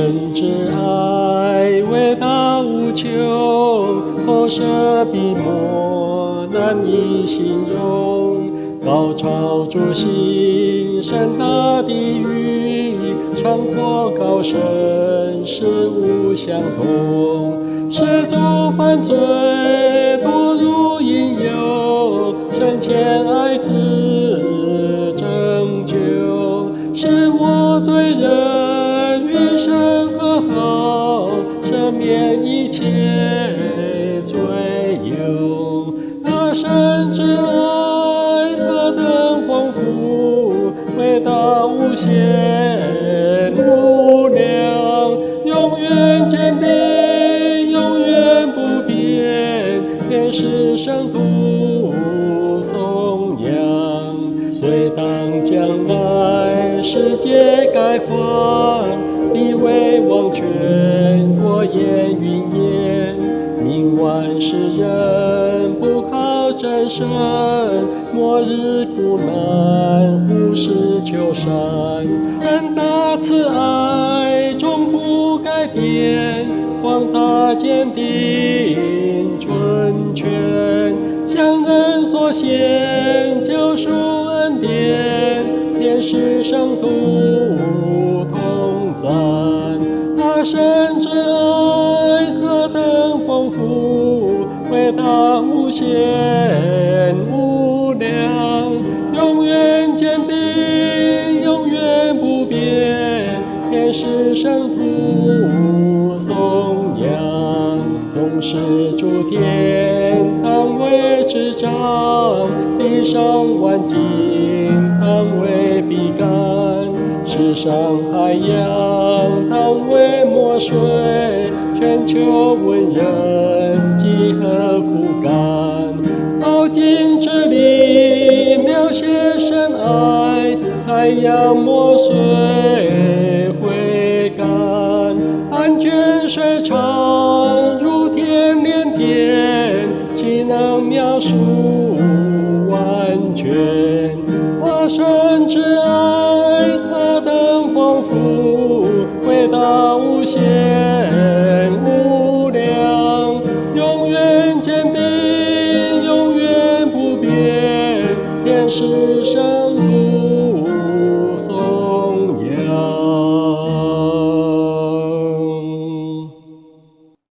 神之爱伟大无穷，后舍笔墨难以形容。高超诸行，深大地狱，长阔高深，实无相同。始祖犯罪，堕入引诱，深浅爱子拯救，使我罪人与神和好，赦免一切罪忧。那神之爱何等丰富，伟大无限无量，永远坚定，永远不变，便是圣徒颂扬。虽当将来世界改换，地位王权国焰云烟，命万世人不靠真神，末日苦难无事求善。恩大慈爱终不改变，广大坚定纯全，向人所献救赎恩典，便是圣徒同赞。那神之爱何等丰富，伟大无限无量，永远坚定，永远不变，便是圣徒颂扬。总是诸天当为执掌，地上万境当为笔杆，世上海洋当为墨水，全球文人